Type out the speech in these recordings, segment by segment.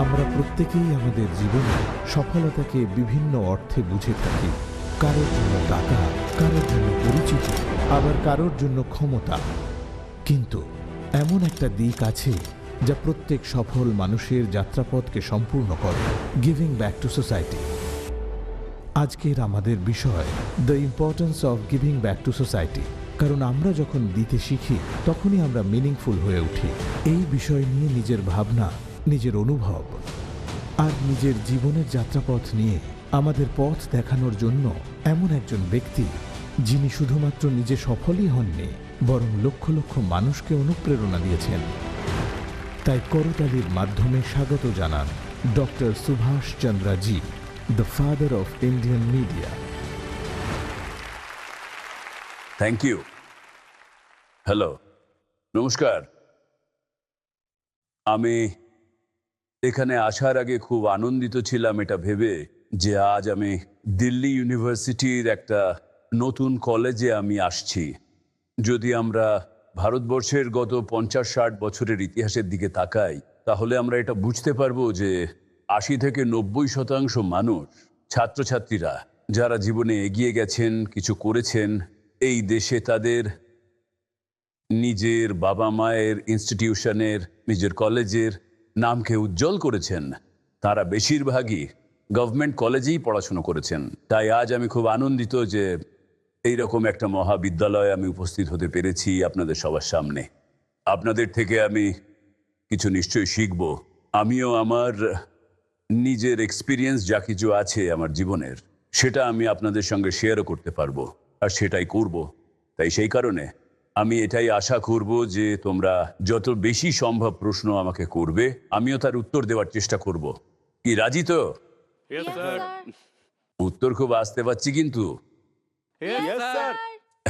আমরা প্রত্যেকেই আমাদের জীবনে সফলতাকে বিভিন্ন অর্থে বুঝে থাকি। কারোর জন্য টাকা, কারোর জন্য পরিচিতি, আবার কারোর জন্য ক্ষমতা। কিন্তু এমন একটা দিক আছে যা প্রত্যেক সফল মানুষের যাত্রাপথকে সম্পূর্ণ করে, গিভিং ব্যাক টু সোসাইটি। আজকের আমাদের বিষয় the importance of giving back to society. কারণ আমরা যখন দিতে শিখি তখনই আমরা মিনিংফুল হয়ে উঠি। এই বিষয় নিয়ে নিজের ভাবনা, নিজের অনুভব আর নিজের জীবনের যাত্রাপথ নিয়ে আমাদের পথ দেখানোর জন্য এমন একজন ব্যক্তি যিনি শুধুমাত্র নিজে সফলই হননি, বরং লক্ষ লক্ষ মানুষকে অনুপ্রেরণা দিয়েছেন। তাই করতালির মাধ্যমে স্বাগত জানান doctor Subhash Chandra ji, the father of Indian media. Thank you. Hello, নমস্কার। আমি এখানে আসার আগে খুব আনন্দিত ছিলাম এটা ভেবে যে আজ আমি দিল্লি ইউনিভার্সিটির একটা নতুন কলেজে আমি আসছি। যদি আমরা ভারতবর্ষের গত 50-60 বছরের ইতিহাসের দিকে তাকাই, তাহলে আমরা এটা বুঝতে পারবো যে 80 থেকে 90% মানুষ, ছাত্রছাত্রীরা যারা জীবনে এগিয়ে গেছেন, কিছু করেছেন, এই দেশে তাদের নিজের বাবা মায়ের ইনস্টিটিউশনের, নিজের কলেজের নামকে উজ্জ্বল করেছেন। তারা বেশিরভাগই গভর্নমেন্ট কলেজেই পড়াশুনো করেছেন। তাই আজ আমি খুব আনন্দিত যে এইরকম একটা মহাবিদ্যালয়ে আমি উপস্থিত হতে পেরেছি আপনাদের সবার সামনে। আপনাদের থেকে আমি কিছু নিশ্চয়ই শিখব। আমিও আমার নিজের এক্সপিরিয়েন্স যা কিছু আছে আমার জীবনের, সেটা আমি আপনাদের সঙ্গে শেয়ারও করতে পারবো, আর সেটাই করব। তাই সেই কারণে আমি এটাই আশা করব যে তোমরা যত বেশি সম্ভব প্রশ্ন আমাকে করবে, আমিও তার উত্তর দেওয়ার চেষ্টা করব। কি রাজি তো? উত্তর খুব আসতে পারছি কিন্তু।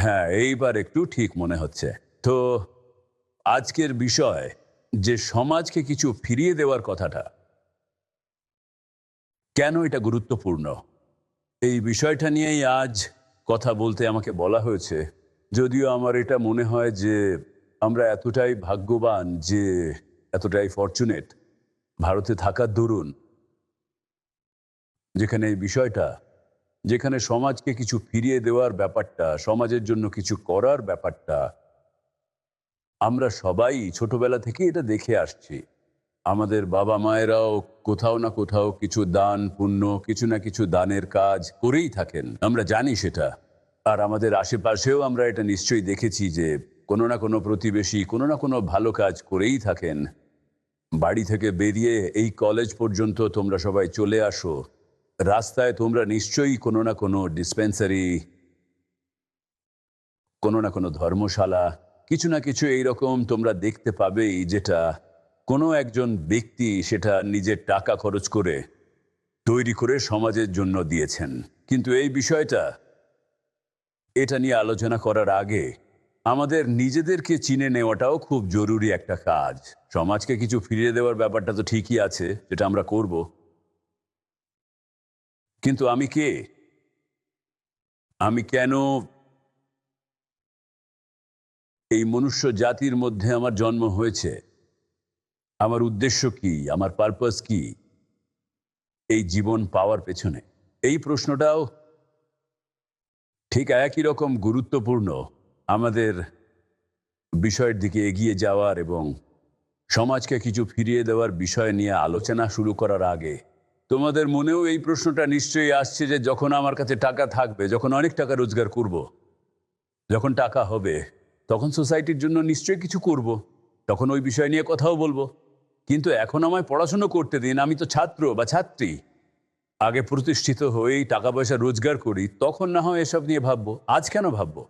হ্যাঁ, এইবার একটু ঠিক মনে হচ্ছে। তো আজকের বিষয় যে সমাজকে কিছু ফিরিয়ে দেওয়ার কথাটা, কেন এটা গুরুত্বপূর্ণ, এই বিষয়টা নিয়েই আজ কথা বলতে আমাকে বলা হয়েছে। যদিও আমার এটা মনে হয় যে আমরা এতটাই ভাগ্যবান, যে এতটাই ফরচুনেট ভারতে থাকার দরুন, যেখানে এই বিষয়টা, যেখানে সমাজকে কিছু ফিরিয়ে দেওয়ার ব্যাপারটা, সমাজের জন্য কিছু করার ব্যাপারটা, আমরা সবাই ছোটবেলা থেকে এটা দেখে আসছি। আমাদের বাবা মায়েরাও কোথাও না কোথাও কিছু দান পুণ্য, কিছু না কিছু দানের কাজ করেই থাকেন, আমরা জানি সেটা। আর আমাদের আশেপাশেও আমরা এটা নিশ্চয়ই দেখেছি যে কোনো না কোনো প্রতিবেশী কোনো না কোনো ভালো কাজ করেই থাকেন। বাড়ি থেকে বেরিয়ে এই কলেজ পর্যন্ত তোমরা সবাই চলে আসো, রাস্তায় তোমরা নিশ্চয়ই কোনো না কোনো ডিসপেন্সারি, কোনো না কোনো ধর্মশালা, কিছু না কিছু এইরকম তোমরা দেখতে পাবেই, যেটা কোনো একজন ব্যক্তি সেটা নিজের টাকা খরচ করে তৈরি করে সমাজের জন্য দিয়েছেন। কিন্তু এই বিষয়টা, এটা নিয়ে আলোচনা করার আগে আমাদের নিজেদেরকে চিনে নেওয়াটাও খুব জরুরি একটা কাজ। সমাজকে কিছু ফিরিয়ে দেওয়ার ব্যাপারটা তো ঠিকই আছে, যেটা আমরা করব, কিন্তু আমি কে? আমি কেন এই মনুষ্য জাতির মধ্যে আমার জন্ম হয়েছে? আমার উদ্দেশ্য কি? আমার পারপাস কি এই জীবন পাওয়ার পেছনে? এই প্রশ্নটাও ঠিক একই রকম গুরুত্বপূর্ণ আমাদের বিষয়ের দিকে এগিয়ে যাওয়ার এবং সমাজকে কিছু ফিরিয়ে দেওয়ার বিষয় নিয়ে আলোচনা শুরু করার আগে তোমাদের মনেও এই প্রশ্নটা নিশ্চয়ই আসছে যে যখন আমার কাছে টাকা থাকবে, যখন অনেক টাকা রোজগার করব, যখন টাকা হবে, তখন সোসাইটির জন্য নিশ্চয়ই কিছু করব, তখন ওই বিষয় নিয়ে কথাও বলবো। কিন্তু এখন আমায় পড়াশুনো করতে দিন, আমি তো ছাত্র বা ছাত্রী। আগে প্রতিষ্ঠিত হয়েই টাকা পয়সা রোজগার করি, তখন না হয় এসব নিয়ে ভাববো। আজ কেন ভাববো?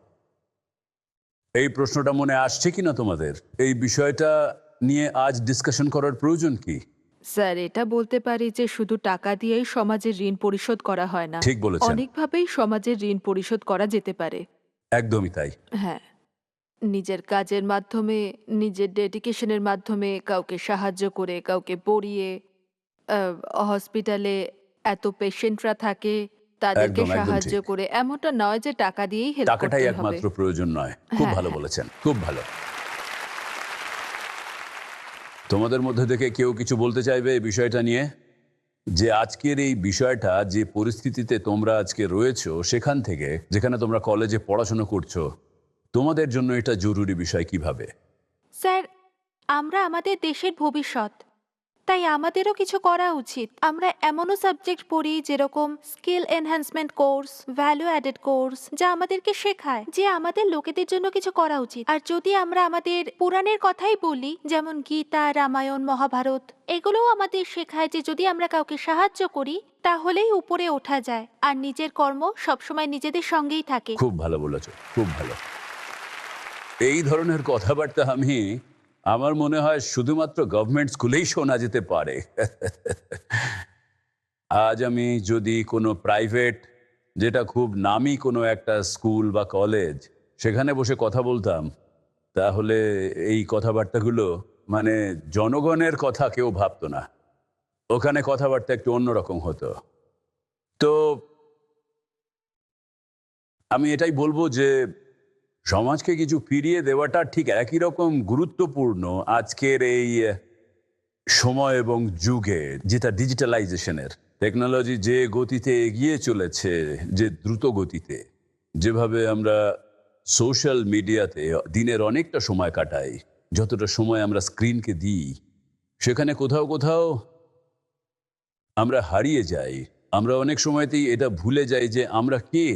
এই প্রশ্নটা মনে আসছে কিনা তোমাদের? এই বিষয়টা নিয়ে আজ ডিসকাশন করার প্রয়োজন কি? স্যার, এটা বলতে পারি যে শুধু টাকা দিয়েই সমাজের ঋণ পরিশোধ করা হয় না। ঠিক বলেছেন। অনেকভাবেই সমাজের ঋণ পরিশোধ করা যেতে পারে। একদমই তাই। হ্যাঁ, নিজের কাজের মাধ্যমে, নিজের ডেডিকেশনের মাধ্যমে, কাউকে সাহায্য করে, কাউকে পড়িয়ে, হসপিটালে এত পেশেন্টরা থাকে, তাদেরকে একদম সাহায্য ঠিক। করে, এমনটা নয় যে টাকা দিয়েই হেল্প টাকাটাই করতে হবে। একমাত্র প্রয়োজন নয়। খুব হ্যাঁ, ভালো হ্যাঁ। বলেছেন, খুব ভালো। তোমাদের মধ্যে থেকে কেউ কিছু বলতে চাইবে এই বিষয়টা নিয়ে, যে আজকের এই বিষয়টা, যে পরিস্থিতিতে তোমরা আজকে রয়েছো, সেখান থেকে যেখানে তোমরা কলেজে পড়াশোনা করছো, তোমাদের জন্য এটা জরুরি বিষয় কিভাবে? স্যার, আমরা আমাদের দেশের ভবিষ্যৎ, তাই আমাদেরও কিছু করা উচিত। আমরা এমনও সাবজেক্ট পড়ি যেরকম skill enhancement course, value added course, যা আমাদেরকে শেখায় যে আমাদের লোকেদের জন্য কিছু করা উচিত। আর যদি আমরা আমাদের পুরাণের কথাই বলি, যেমন গীতা, রামায়ণ, মহাভারত, এগুলোও আমাদের শেখায় যে যদি আমরা কাউকে সাহায্য করি তাহলেই উপরে ওঠা যায়, আর নিজের কর্ম সবসময় নিজেদের সঙ্গেই থাকে। খুব ভালো বলেছো, খুব ভালো। এই ধরনের কথাবার্তা আমার মনে হয় শুধুমাত্র গভর্নমেন্ট স্কুলেই শোনা যেতে পারে। আজ আমি যদি কোনো প্রাইভেট, যেটা খুব নামি কোনো একটা স্কুল বা কলেজ, সেখানে বসে কথা বলতাম, তাহলে এই কথাবার্তাগুলো মানে জনগণের কথা কেউ ভাবতো না। ওখানে কথাবার্তা একটু অন্যরকম হতো। তো আমি এটাই বলবো যে সমাজকে কিছু ফিরিয়ে দেওয়াটা ঠিক একই রকম গুরুত্বপূর্ণ আজকের এই সময় এবং যুগে, যেটা ডিজিটালাইজেশনের। টেকনোলজি যে গতিতে এগিয়ে চলেছে, যে দ্রুত গতিতে, যেভাবে আমরা সোশ্যাল মিডিয়াতে দিনের অনেকটা সময় কাটাই, যতটা সময় আমরা স্ক্রিনকে দিই, সেখানে কোথাও কোথাও আমরা হারিয়ে যাই। আমরা অনেক সময়তেই এটা ভুলে যাই যে আমরা কে,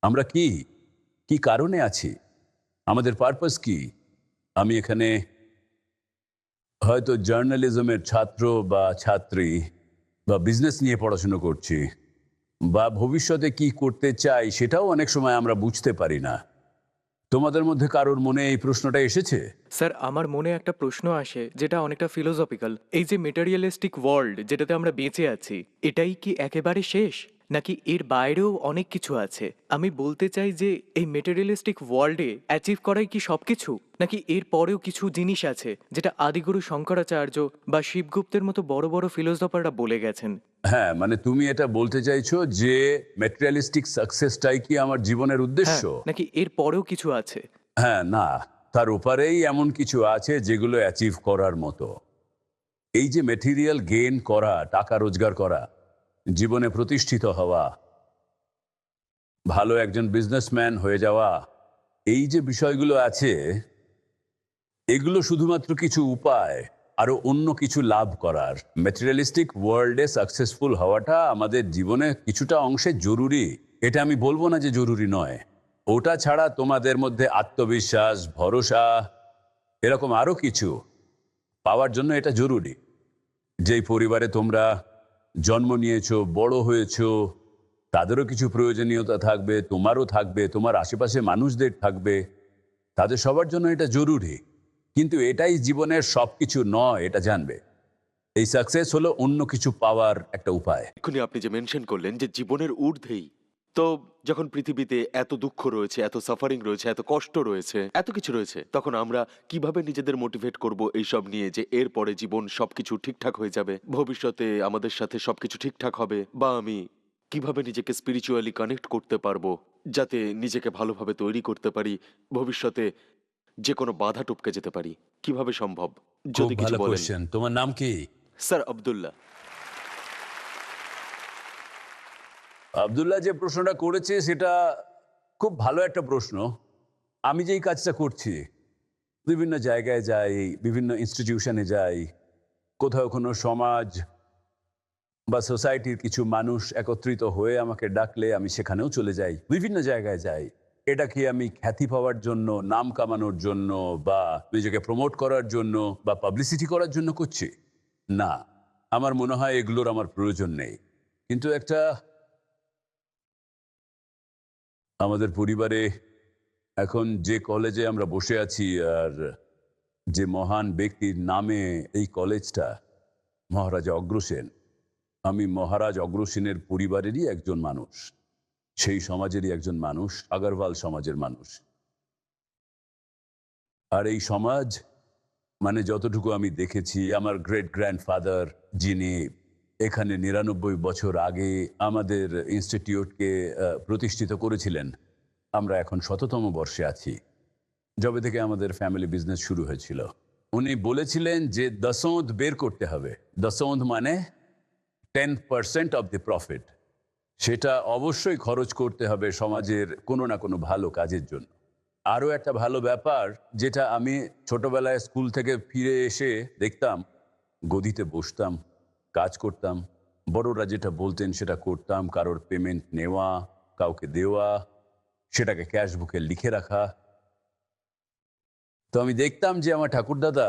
আমরা কি কি কারণে আছি, আমাদের পারপাস কি। আমি এখানে হয়তো জার্নালিজমের ছাত্র বা ছাত্রী, বা বিজনেস নিয়ে পড়াশুনো করছি, বা ভবিষ্যতে কি করতে চাই সেটাও অনেক সময় আমরা বুঝতে পারি না। তোমাদের মধ্যে কারোর মনে এই প্রশ্নটা এসেছে? স্যার, আমার মনে একটা প্রশ্ন আসে যেটা অনেকটা ফিলোসফিক্যাল। এই যে মেটেরিয়ালিস্টিক ওয়ার্ল্ড যেটাতে আমরা বেঁচে আছি, এটাই কি একেবারে শেষ, নাকি এর বাইরেও অনেক কিছু আছে? আমি বলতে চাই যে এই মেটেরিয়ালিস্টিক ওয়ার্ল্ডে অ্যাচিভ করাই কি সব কিছু, নাকি এর পরেও কিছু জিনিস আছে যেটা আদিগুরু শঙ্করাচার্য বা শিবগুপ্তের মতো বড় বড় ফিলোসফাররা বলে গেছেন? হ্যাঁ, মানে তুমি এটা বলতে চাইছো যে ম্যাটেরিয়ালিস্টিক সাকসেসটাই কি আমার জীবনের উদ্দেশ্য? হ্যাঁ, নাকি এর পরেও কিছু আছে? হ্যাঁ, না, তার ওপারেই এমন কিছু আছে যেগুলো অ্যাচিভ করার মতো। এই যে মেটেরিয়াল গেইন করা, টাকা রোজগার করা, জীবনে প্রতিষ্ঠিত হওয়া, ভালো একজন বিজনেসম্যান হয়ে যাওয়া, এই যে বিষয়গুলো আছে, এগুলো শুধুমাত্র কিছু উপায় আরো অন্য কিছু লাভ করার। ম্যাটেরিয়ালিস্টিক ওয়ার্ল্ডে সাকসেসফুল হওয়াটা আমাদের জীবনে কিছুটা অংশে জরুরি, এটা আমি বলবো না যে জরুরি নয়। ওটা ছাড়া তোমাদের মধ্যে আত্মবিশ্বাস, ভরসা, এরকম আরো কিছু পাওয়ার জন্য এটা জরুরি। যেই পরিবারে তোমরা জন্ম নিয়েছো, বড় হয়েছো, তাদেরও কিছু প্রয়োজনীয়তা থাকবে, তোমারও থাকবে, তোমার আশেপাশে মানুষদের থাকবে, তাদের সবার জন্য এটা জরুরি। কিন্তু এটাই জীবনের সবকিছু নয়, এটা জানবে। এই সাকসেস হলো অন্য কিছু পাওয়ার একটা উপায়। এক্ষুনি আপনি যে মেনশন করলেন যে জীবনের ঊর্ধ্বেই, তো যখন পৃথিবীতে এত দুঃখ রয়েছে, এত সাফারিং রয়েছে, এত কষ্ট রয়েছে, এত কিছু রয়েছে, তখন আমরা কিভাবে নিজেদের মোটিভেট করব এইসব নিয়ে যে এরপরে জীবন সবকিছু ঠিকঠাক হয়ে যাবে, ভবিষ্যতে আমাদের সাথে সবকিছু ঠিকঠাক হবে, বা আমি কিভাবে নিজেকে স্পিরিচুয়ালি কানেক্ট করতে পারবো যাতে নিজেকে ভালোভাবে তৈরি করতে পারি, ভবিষ্যতে যে কোনো বাধা টপকে যেতে পারি, কিভাবে সম্ভব? খুব যদি কিছু ভালো বলেন। কোশ্চেন। তোমার নাম কি? স্যার, আব্দুল্লাহ। আব্দুল্লাহ যে প্রশ্নটা করেছে সেটা খুব ভালো একটা প্রশ্ন। আমি যেই কাজটা করছি, বিভিন্ন জায়গায় যাই, বিভিন্ন ইনস্টিটিউশনে যাই, কোথাও কোনো সমাজ বা সোসাইটির কিছু মানুষ একত্রিত হয়ে আমাকে ডাকলে আমি সেখানেও চলে যাই, বিভিন্ন জায়গায় যাই। এটা কি আমি খ্যাতি পাওয়ার জন্য, নাম কামানোর জন্য, বা নিজেকে প্রমোট করার জন্য, বা পাবলিসিটি করার জন্য করছি? না, আমার মনে হয় এগুলোর আমার প্রয়োজন নেই। কিন্তু একটা আমাদের পরিবারে এখন যে কলেজে আমরা বসে আছি, আর যে মহান ব্যক্তির নামে এই কলেজটা, মহারাজা অগ্রসেন, আমি মহারাজ অগ্রসেনের পরিবারেরই একজন মানুষ, সেই সমাজেরই একজন মানুষ, আগরওয়াল সমাজের মানুষ। আর এই সমাজ মানে যতটুকু আমি দেখেছি, আমার গ্রেট গ্র্যান্ডফাদার যিনি এখানে ৯৯ বছর আগে আমাদের ইনস্টিটিউটকে প্রতিষ্ঠিত করেছিলেন, আমরা এখন ১০০তম বর্ষে আছি, যবে থেকে আমাদের ফ্যামিলি বিজনেস শুরু হয়েছিল। উনি বলেছিলেন যে দশোধ বের করতে হবে। দশোধ মানে 10% অফ দ্য প্রফিট। সেটা অবশ্যই খরচ করতে হবে সমাজের কোনো না কোনো ভালো কাজের জন্য। আরও একটা ভালো ব্যাপার, যেটা আমি ছোটবেলায় স্কুল থেকে ফিরে এসে দেখতাম, গদিতে বসতাম, কাজ করতাম, বড়রা যেটা বলতেন সেটা করতাম, কারোর পেমেন্ট নেওয়া, কাউকে দেওয়া, সেটাকে ক্যাশ বুকে লিখে রাখা। তো আমি দেখতাম যে আমার ঠাকুরদাদা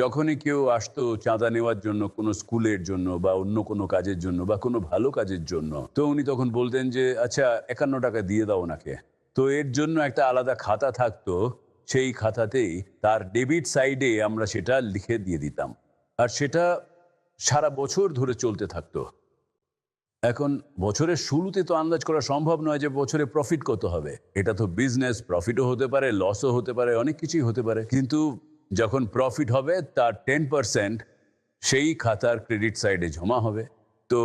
যখনই কেউ আসতো চাঁদা নেওয়ার জন্য, কোনো স্কুলের জন্য বা অন্য কোনো কাজের জন্য বা কোনো ভালো কাজের জন্য, তো উনি তখন বলতেন যে আচ্ছা 51 টাকা দিয়ে দাও ওনাকে। তো এর জন্য একটা আলাদা খাতা থাকতো, সেই খাতাতেই তার ডেবিট সাইডে আমরা সেটা লিখে দিয়ে দিতাম, আর সেটা সারা বছর ধরে চলতে থাকতো। এখন বছরের শুরুতে তো আন্দাজ করা সম্ভব নয় যে বছরে প্রফিট কত হবে। এটা তো বিজনেস, প্রফিটও হতে পারে, লসও হতে পারে, অনেক কিছুই হতে পারে। কিন্তু যখন প্রফিট হবে তার 10% সেই খাতার ক্রেডিট সাইডে জমা হবে। তো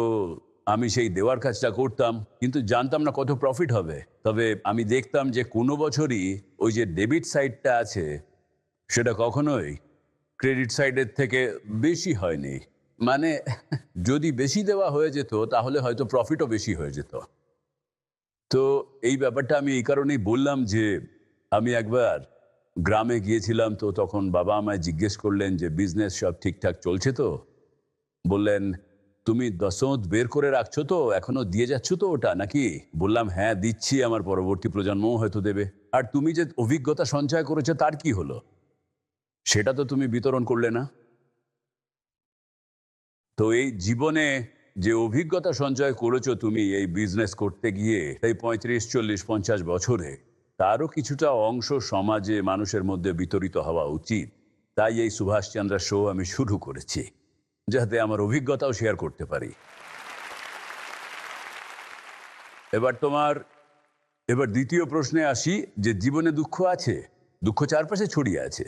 আমি সেই দেওয়ার কাজটা করতাম, কিন্তু জানতাম না কত প্রফিট হবে। তবে আমি দেখতাম যে কোনো বছরই ওই যে ডেবিট সাইডটা আছে সেটা কখনোই ক্রেডিট সাইডের থেকে বেশি হয়নি। মানে যদি বেশি দেওয়া হয়ে যেত তাহলে হয়তো প্রফিটও বেশি হয়ে যেত। তো এই ব্যাপারটা আমি এই কারণেই বললাম যে আমি একবার গ্রামে গিয়েছিলাম, তো তখন বাবা আমায় জিজ্ঞেস করলেন যে বিজনেস সব ঠিকঠাক চলছে তো। বললেন তুমি দশোধ বের করে রাখছো তো, এখনো দিয়ে যাচ্ছ তো ওটা নাকি? বললাম হ্যাঁ দিচ্ছি, আমার পরবর্তী প্রজন্মও হয়তো দেবে। আর তুমি যে অভিজ্ঞতা সঞ্চয় করেছো তার কি হলো? সেটা তো তুমি বিতরণ করলে না। তো এই জীবনে যে অভিজ্ঞতা সঞ্চয় করেছো তুমি এই বিজনেস করতে গিয়ে, এই 35, 40, 50 বছরে, তারও কিছুটা অংশ সমাজে মানুষের মধ্যে বিতরিত হওয়া উচিত। তাই এই সুভাষচন্দ্র শো আমি শুরু করেছি, যাতে আমার অভিজ্ঞতাও শেয়ার করতে পারি। এবার দ্বিতীয় প্রশ্নে আসি, যে জীবনে দুঃখ আছে, দুঃখ চারপাশে ছড়িয়ে আছে।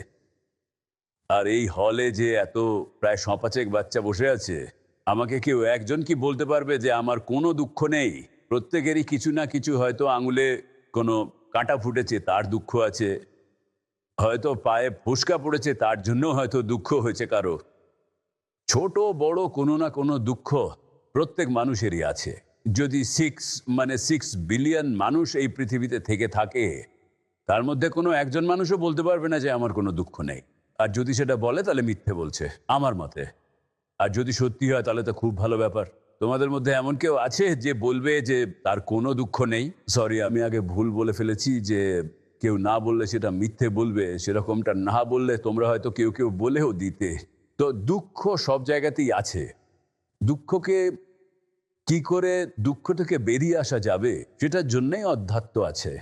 আর এই হলে যে এত প্রায় 5-5 বাচ্চা বসে আছে, আমাকে কেউ একজন কি বলতে পারবে যে আমার কোনো দুঃখ নেই? প্রত্যেকেরই কিছু না কিছু, হয়তো আঙুলে কোনো কাঁটা ফুটেছে তার দুঃখ আছে, হয়তো পায়ে ফোস্কা পড়েছে তার জন্য হয়তো দুঃখ হয়েছে কারো। ছোট বড় কোনো না কোনো দুঃখ প্রত্যেক মানুষেরই আছে। যদি 6 বিলিয়ন মানুষ এই পৃথিবীতে থেকে থাকে, তার মধ্যে কোনো একজন মানুষও বলতে পারবে না যে আমার কোনো দুঃখ নেই। আর যদি সেটা বলে তাহলে মিথ্যে বলছে আমার মতে। আর যদি সত্যি হয় তাহলে তো খুব ভালো ব্যাপার। তোমাদের মধ্যে এমন কেউ আছে যে বলবে যে তার কোনো দুঃখ নেই? সরি, আমি আগে ভুল বলে ফেলেছি যে কেউ না বললে সেটা মিথ্যে বলবে, সেরকমটা না বললে তোমরা হয়তো কেউ কেউ বলেও দিতে। তো দুঃখ সব জায়গাতেই আছে। দুঃখকে কি করে দুঃখ থেকে বেরিয়ে আসা যাবে, সেটার জন্যই অধ্যাত্ম আছে,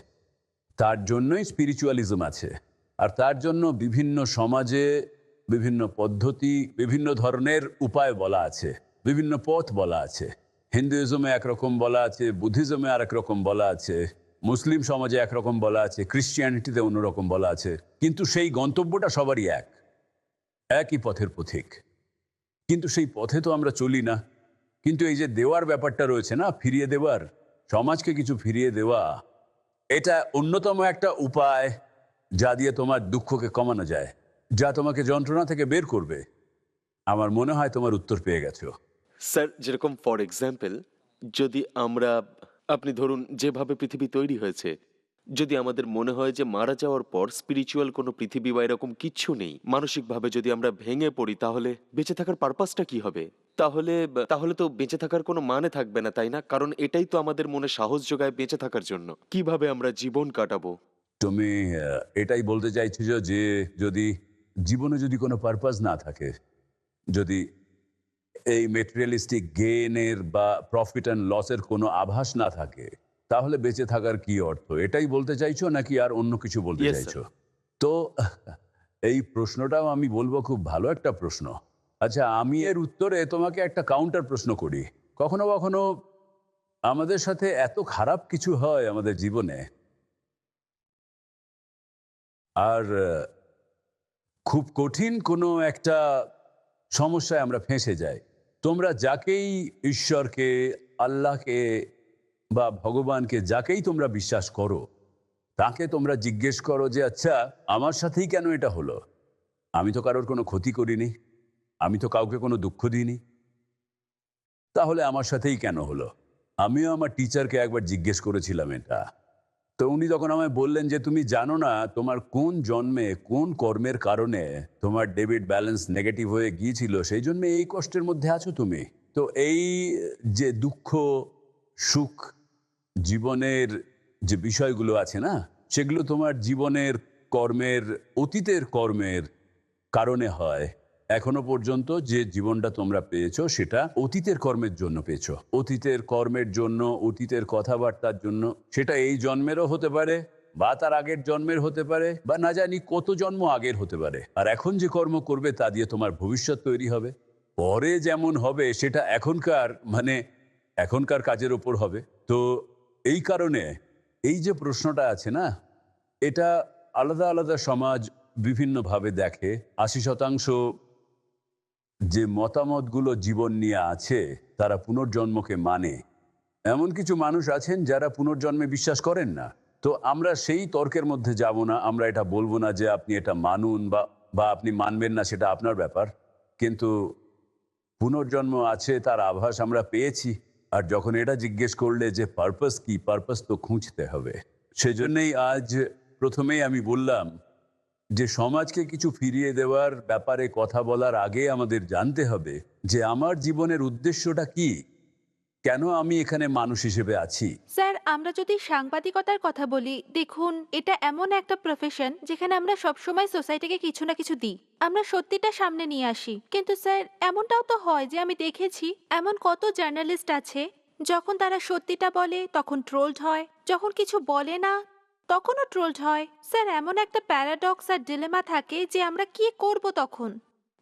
তার জন্যই স্পিরিচুয়ালিজম আছে। আর তার জন্য বিভিন্ন সমাজে বিভিন্ন পদ্ধতি, বিভিন্ন ধরনের উপায় বলা আছে, বিভিন্ন পথ বলা আছে। হিন্দুইজমে একরকম বলা আছে, বুদ্ধিজমে আরেক রকম বলা আছে, মুসলিম সমাজে একরকম বলা আছে, ক্রিশ্চিয়ানিটিতে অন্যরকম বলা আছে। কিন্তু সেই গন্তব্যটা সবারই একই পথের পথিক। কিন্তু সেই পথে তো আমরা চলি না। কিন্তু এই যে দেওয়ার ব্যাপারটা রয়েছে না, ফিরিয়ে দেওয়ার, সমাজকে কিছু ফিরিয়ে দেওয়া, এটা অন্যতম একটা উপায় যা দিয়ে তোমার দুঃখকে কমানো যায়, যা তোমাকে যন্ত্রণা থেকে বের করবে। আমার মনে হয় তোমার উত্তর পেয়ে গেছো। স্যার, যেরকম ফর এক্সাম্পল, যদি আমরা, আপনি ধরুন যেভাবে পৃথিবী তৈরি হয়েছে, যদি আমাদের মনে হয় যে মারা যাওয়ার পর স্পিরিচুয়াল কোনো পৃথিবী বা এরকম কিচ্ছু নেই, মানসিকভাবে যদি আমরা ভেঙে পড়ি, তাহলে বেঁচে থাকার পারপাসটা কি হবে? তাহলে তাহলে তো বেঁচে থাকার কোনো মানে থাকবে না, তাই না? কারণ এটাই তো আমাদের মনে সাহস যোগায় বেঁচে থাকার জন্য। কিভাবে আমরা জীবন কাটাবো? তুমি এটাই বলতে চাইছো যে যদি জীবনে যদি কোনো পারপাস না থাকে, যদি এই মেটেরিয়ালিস্টিক গেইনের বা প্রফিট অ্যান্ড লসের কোনো আভাস না থাকে, তাহলে বেঁচে থাকার কি অর্থ? এটাই বলতে চাইছো নাকি আর অন্য কিছু বলতে Yes, চাইছো? তো এই প্রশ্নটাও আমি বলবো খুব ভালো একটা প্রশ্ন। আচ্ছা, আমি এর উত্তরে তোমাকে একটা কাউন্টার প্রশ্ন করি। কখনো কখনো আমাদের সাথে এত খারাপ কিছু হয় আমাদের জীবনে, আর খুব কঠিন কোনো একটা সমস্যায় আমরা ফেঁসে যাই। তোমরা যাকেই, ঈশ্বরকে, আল্লাহকে বা ভগবানকে, যাকেই তোমরা বিশ্বাস করো, তাকে তোমরা জিজ্ঞেস করো যে আচ্ছা আমার সাথেই কেন এটা হলো? আমি তো কারোর কোনো ক্ষতি করিনি, আমি তো কাউকে কোনো দুঃখ দিইনি, তাহলে আমার সাথেই কেন হলো? আমিও আমার টিচারকে একবার জিজ্ঞেস করেছিলাম এটা। তো উনি তখন আমায় বললেন যে তুমি জানো না তোমার কোন জন্মে কোন কর্মের কারণে তোমার ডেবিট ব্যালেন্স নেগেটিভ হয়ে গিয়েছিল, সেই জন্য এই কষ্টের মধ্যে আছো তুমি। তো এই যে দুঃখ সুখ জীবনের যে বিষয়গুলো আছে না, সেগুলো তোমার জীবনের কর্মের অতীতের কর্মের কারণে হয়। এখনো পর্যন্ত যে জীবনটা তোমরা পেয়েছো সেটা অতীতের কর্মের জন্য পেয়েছো, অতীতের কর্মের জন্য, অতীতের কথাবার্তার জন্য। সেটা এই জন্মেরও হতে পারে বা তার আগের জন্মের হতে পারে বা না জানি কত জন্ম আগের হতে পারে। আর এখন যে কর্ম করবে তা দিয়ে তোমার ভবিষ্যৎ তৈরি হবে। পরে যেমন হবে সেটা এখনকার কাজের ওপর হবে। তো এই কারণে এই যে প্রশ্নটা আছে না, এটা আলাদা আলাদা সমাজ বিভিন্নভাবে দেখে। 80% যে মতামতগুলো জীবন নিয়ে আছে তারা পুনর্জন্মকে মানে। এমন কিছু মানুষ আছেন যারা পুনর্জন্মে বিশ্বাস করেন না। তো আমরা সেই তর্কের মধ্যে যাব না। আমরা এটা বলবো না যে আপনি এটা মানুন বা আপনি মানবেন না, সেটা আপনার ব্যাপার। কিন্তু পুনর্জন্ম আছে তার আভাস আমরা পেয়েছি। আর যখন এটা জিজ্ঞেস করলে যে পারপাস কি, পারপাস তো খুঁজতে হবে। সেজন্যই আজ প্রথমেই আমি বললাম যে সমাজকে কিছু ফিরিয়ে দেওয়ার ব্যাপারে কথা বলার আগে আমাদের জানতে হবে যে আমার জীবনের উদ্দেশ্যটা কি, কেন আমি এখানে মানুষ হিসেবে আছি। স্যার, আমরা যদি সাংবাদিকতার কথা বলি, দেখুন এটা এমন একটা প্রফেশন যেখানে আমরা সবসময় সোসাইটিকে কিছু না কিছু দিই, আমরা সত্যিটা সামনে নিয়ে আসি। কিন্তু স্যার, এমনটাও তো হয় যে আমি দেখেছি এমন কত জার্নালিস্ট আছে যখন তারা সত্যিটা বলে তখন ট্রোলড হয়, যখন কিছু বলে না তখনও ট্রোলড হয়। স্যার, এমন একটা প্যারাডক্স আর ডিলেমা থাকে যে আমরা কি করব তখন।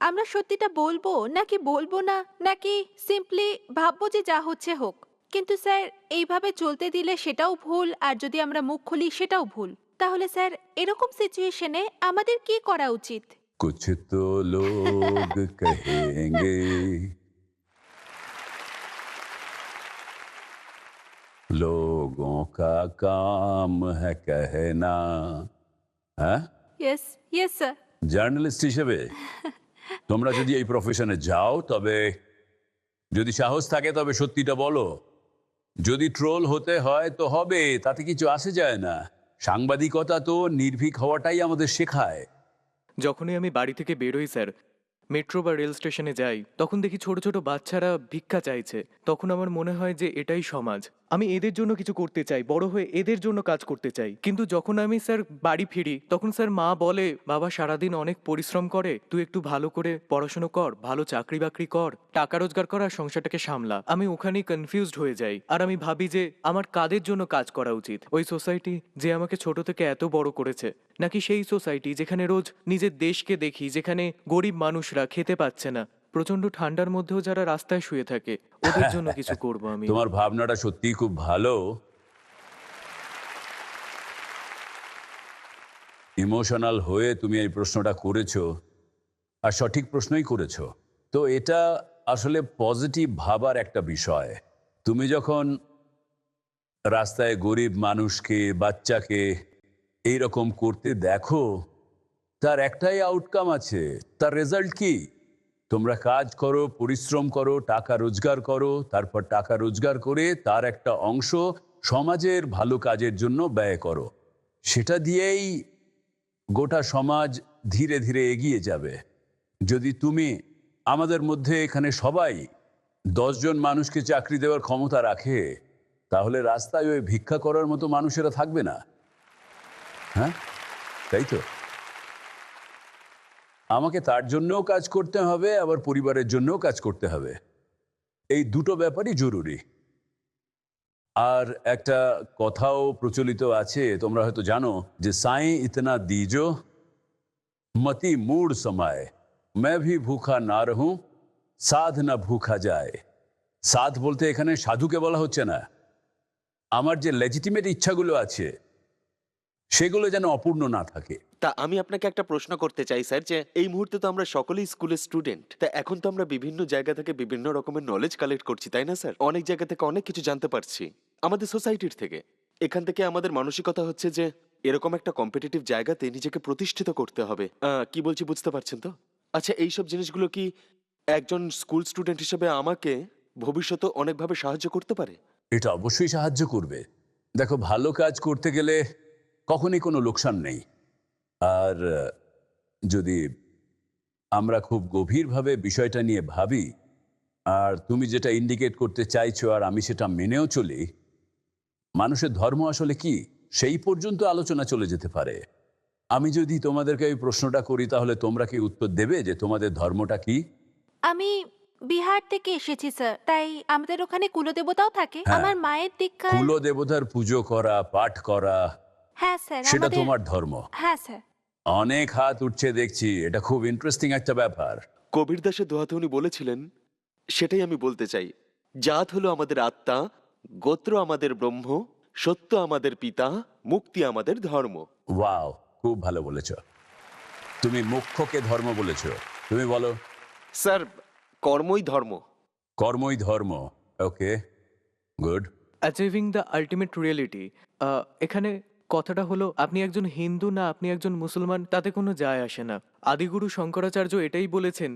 আমরা সত্যিটা বলবো নাকি বলবো না, নাকি সিম্পলি ভাববো যে যা হচ্ছে হোক। কিন্তু স্যার, এইভাবে চলতে দিলে সেটাও ভুল, আর যদি আমরা মুখ খুলি সেটাও ভুল। তাহলে স্যার, এরকম সিচুয়েশনে আমাদের কি করা উচিত? कुछ तो लोग कहेंगे, लोगों का काम है कहना। হ্যাঁ, ইয়েস, ইয়েস স্যার। জার্নালিস্ট হিসেবে তোমরা যদি এই প্রফেশনে যাও, তবে যদি সাহস থাকে তবে সত্যিটা বলো। যদি ট্রোল হতে হয় তো হবে, তাতে কিছু আসে যায় না। সাংবাদিকতা তো নির্ভীক হওয়াটাই আমাদের শেখায়। যখনই আমি বাড়ি থেকে বেরোই স্যার, মেট্রো বা রেল স্টেশনে যাই, তখন দেখি ছোট ছোট বাচ্চারা ভিক্ষা চাইছে। তখন আমার মনে হয় যে এটাই সমাজ, আমি এদের জন্য কিছু করতে চাই, বড় হয়ে এদের জন্য কাজ করতে চাই। কিন্তু যখন আমি স্যার বাড়ি ফিরি, তখন স্যার মা বলে, বাবা সারাদিন অনেক পরিশ্রম করে, তুই একটু ভালো করে পড়াশোনা কর, ভালো চাকরি বাকরি কর, টাকা রোজগার কর আর সংসারটাকে সামলা। আমি ওখানেই কনফিউজড হয়ে যাই, আর আমি ভাবি যে আমার কাদের জন্য কাজ করা উচিত। ওই সোসাইটি যে আমাকে ছোট থেকে এত বড় করেছে, নাকি সেই সোসাইটি যেখানে রোজ নিজের দেশকে দেখি, যেখানে গরিব মানুষরা খেতে পাচ্ছে না, প্রচন্ড ঠান্ডার মধ্যেও যারা রাস্তায় শুয়ে থাকে, ওদের জন্য কিছু করব আমি। তোমার ভাবনাটা সত্যিই খুব ভালো। ইমোশনাল হয়ে তুমি এই প্রশ্নটা করেছো, আর সঠিক প্রশ্নই করেছো। তো এটা আসলে পজিটিভ ভাবার একটা বিষয়। তুমি যখন রাস্তায় গরিব মানুষকে, বাচ্চাকে এইরকম করতে দেখো, তার একটাই আউটকাম আছে। তার রেজাল্ট কি? তোমরা কাজ করো, পরিশ্রম করো, টাকা রোজগার করো, তারপর টাকা রোজগার করে তার একটা অংশ সমাজের ভালো কাজের জন্য ব্যয় করো। সেটা দিয়েই গোটা সমাজ ধীরে ধীরে এগিয়ে যাবে। যদি তুমি, আমাদের মধ্যে এখানে সবাই 10 জন মানুষকে চাকরি দেওয়ার ক্ষমতা রাখে, তাহলে রাস্তায় ওই ভিক্ষা করার মতো মানুষেরা থাকবে না। হ্যাঁ, তাই তো? আমাকে তার জন্যও কাজ করতে হবে, আবার পরিবারের জন্যও কাজ করতে হবে। এই দুটো ব্যাপারই জরুরি। আর একটা কথাও প্রচলিত আছে, তোমরা হয়তো জানো, যে সাই ইতনা দীজো মতি मूड समाए, मैं भी भूखा ना रहूं, साध ना भूखा যায়। সাধ বলতে এখানে সাধুকে বলা হচ্ছে না। আমার যে লেজিটিমেট ইচ্ছাগুলো আছে সেগুলো যেন অপূর্ণ না থাকে। তা আমি আপনাকে একটা প্রশ্ন করতে চাই স্যার, যে এই মুহূর্তে তো আমরা সকলেই স্কুলের স্টুডেন্ট, তা এখন তো আমরা বিভিন্ন জায়গা থেকে বিভিন্ন রকমের নলেজ কালেক্ট করছি, তাই না স্যার? অনেক জায়গা থেকে অনেক কিছু জানতে পারছি আমাদের সোসাইটির থেকে। এখান থেকে আমাদের মানসিকতা হচ্ছে যে এরকম একটা কম্পিটিটিভ জায়গাতে নিজেকে প্রতিষ্ঠিত করতে হবে। কি বলছি বুঝতে পারছেন তো? আচ্ছা, এইসব জিনিসগুলো কি একজন স্কুল স্টুডেন্ট হিসেবে আমাকে ভবিষ্যতে অনেকভাবে সাহায্য করতে পারে? এটা অবশ্যই সাহায্য করবে। দেখো, ভালো কাজ করতে গেলে কখনই কোনো লোকসান নেই। আর যদি আমরা খুব গভীরভাবে বিষয়টা নিয়ে ভাবি, আর তুমি যেটা ইন্ডিকেট করতে চাইছো আর আমি সেটা মেনেও চলি, মানুষের ধর্ম আসলে কি সেই পর্যন্ত আলোচনা চলে যেতে পারে। আমি যদি তোমাদেরকে এই প্রশ্নটা করি, তাহলে তোমরা কি উত্তর দেবে যে তোমাদের ধর্মটা কি? আমি বিহার থেকে এসেছি স্যার, তাই আমাদের ওখানে কুলদেবতাও থাকে। হ্যাঁ। আমার মায়ের দীক্ষায়। কুল দেবতার পুজো করা, পাঠ করা, হ্যাঁ স্যার, সেটা আমাদের। তোমার ধর্ম। হ্যাঁ স্যার। অনেক হাত উঠছে দেখছি, এটা খুব ইন্টারেস্টিং একটা ব্যাপার। কবির দাসের দোহাতে উনি বলেছিলেন, সেটাই আমি বলতে চাই। জাত হলো আমাদের আত্মা, গোত্র আমাদের ব্রহ্ম, সত্য আমাদের পিতা, মুক্তি আমাদের ধর্ম। ওয়াও, খুব ভালো বলেছ। তুমি মুখ্যকে ধর্ম বলেছ। তুমি বলো। স্যার, কর্মই ধর্ম। কর্মই ধর্ম। Okay, good. Achieving the ultimate reality, এখানে কথাটা হলো আপনি একজন হিন্দু না আপনি একজন মুসলমান তাতে কোনো যায় আসে না। আদিগুরু শঙ্করাচার্য এটাই বলেছেন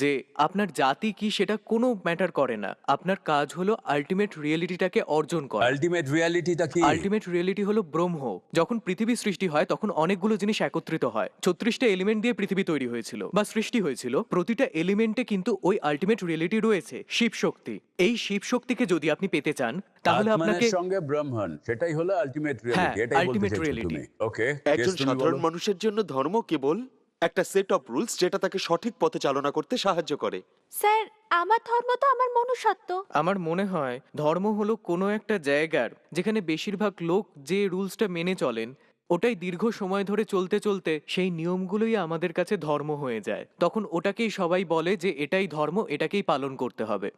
যে আপনার জাতি কি সেটা কোনো ম্যাটার করে না, আপনার কাজ হলো আলটিমেট রিয়েলিটিটাকে অর্জন করা। আলটিমেট রিয়ালিটিটা কি? আলটিমেট রিয়েলিটি হলো ব্রহ্ম। যখন পৃথিবী সৃষ্টি হয় তখন অনেকগুলো জিনিস একত্রিত হয়, 36টা এলিমেন্ট দিয়ে পৃথিবী তৈরি হয়েছিল বা সৃষ্টি হয়েছিল। প্রতিটা এলিমেন্টে কিন্তু ওই আলটিমেট রিয়েলিটি রয়েছে, শিব শক্তি। এই শিব শক্তিকে যদি আপনি পেতে চান তাহলে আত্মানের আপনাকে সঙ্গে ব্রহ্মণ, সেটাই হলো আলটিমেট রিয়ালিটি। হ্যাঁ, এটাই বলতে ultimate চাইছো reality। তুমি। ওকে, একজন সাধারণ মানুষের জন্য ধর্ম কেবল একটা সেট অফ রুলস, যেটা তাকে সঠিক পথে চালনা করতে সাহায্য করে। স্যার, আমার ধর্ম তো আমার মনুষ্যত্ব। আমার মনে হয় ধর্ম হলো কোনো একটা জায়গার যেখানে বেশিরভাগ লোক যে রুলসটা মেনে চলেন ওটাই দীর্ঘ সময় ধরে চলতে চলতে সেই নিয়মগুলোই আমাদের কাছে ধর্ম হয়ে যায়। তখন ওটাকেই সবাই বলে যে এটাই ধর্ম, এটাকেই পালন করতে হবে।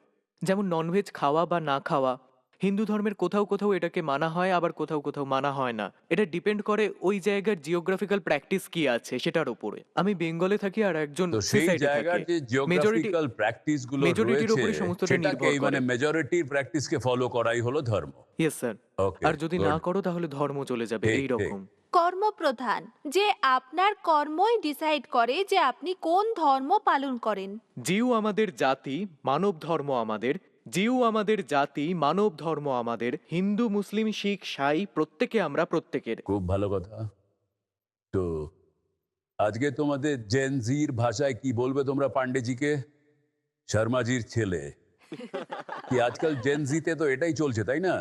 যেমন ননভেজ খাওয়া বা না খাওয়া, হিন্দু ধর্মের কোথাও কোথাও এটাকে মানা হয়, আবার কোথাও কোথাও মানা হয় না। এটা ডিপেন্ড করে ওই জায়গার জিওগ্রাফিক্যাল প্র্যাকটিস কি আছে সেটার উপরে। আমি বেঙ্গলে থাকি আর একজন তো সেই সিসাইডে জায়গার থাকে। যে জিওগ্রাফিক্যাল প্র্যাকটিস গুলো মেজরিটির রয়েছে, উপরে সমস্তটা সেটাকে নির্ভর করে। মানে মেজরিটির প্র্যাকটিসকে ফলো করাই হলো ধর্ম। Yes sir. ওকে, আর যদি না করো তাহলে ধর্ম চলে যাবে ঠিক, এই রকম। কর্মপ্রধান, যে আপনার কর্মই ডিসাইড করে যে আপনি কোন ধর্ম পালন করেন। জিউ আমাদের জাতি, মানব ধর্ম আমাদের। জিউ আমাদের জাতি, মানব ধর্ম আমাদের। হিন্দু, মুসলিম, শিখ, সাই প্রত্যেকে আমরা প্রত্যেকের। খুব ভালো কথা। তো আজকে তোমাদের জেন জির ভাষায় কি বলবে তোমরা পান্ডেজিকে? শর্মাজির ছেলে। কি আজকাল জেন জিতে তো এটাই চলছে, তাই না?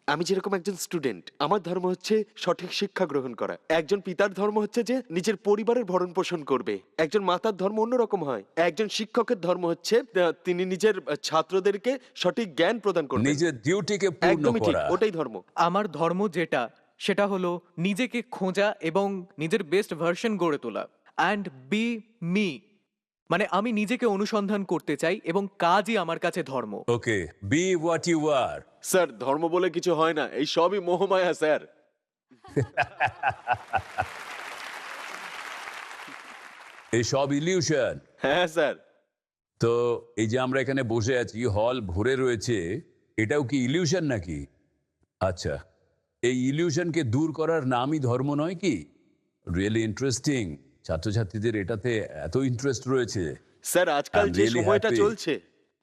আমি যেরকম একজন স্টুডেন্ট, আমার ধর্ম হচ্ছে সঠিক শিক্ষা গ্রহণ করা। একজন পিতার ধর্ম হচ্ছে যে নিজের পরিবারের ভরণ পোষণ করবে। একজন মাতার ধর্ম অন্যরকম হয়। একজন শিক্ষকের ধর্ম হচ্ছে তিনি নিজের ছাত্রদেরকে সঠিক জ্ঞান প্রদান করবেন। নিজের ডিউটিকে পূর্ণ একদমই ঠিক, করা। ওটাই ধর্ম। আমার ধর্ম যেটা সেটা হলো নিজেকে খোঁজা এবং নিজের বেস্ট ভার্সন গড়ে তোলা। অ্যান্ড বি মি, মানে আমি নিজেকে অনুসন্ধান করতে চাই এবং কাজই আমার কাছে ধর্ম। Okay, be what you are. Sir, ধর্ম বলে কিছু হয় না, এই সবই মোহমায়া স্যার। এই সব ইলিউশন। হ্যাঁ স্যার। তো এই যে আমরা এখানে বসে আছি, হল ভরে রয়েছে, এটাও কি ইলিউশন নাকি? আচ্ছা, এই ইলিউশনকে দূর করার নামই ধর্ম নয় কি? Really interesting. ছাত্রছাত্রীদের এটাতে এত ইন্টারেস্ট রয়েছে। স্যার, আজকাল I'm যে really সময়টা happy. চলছে,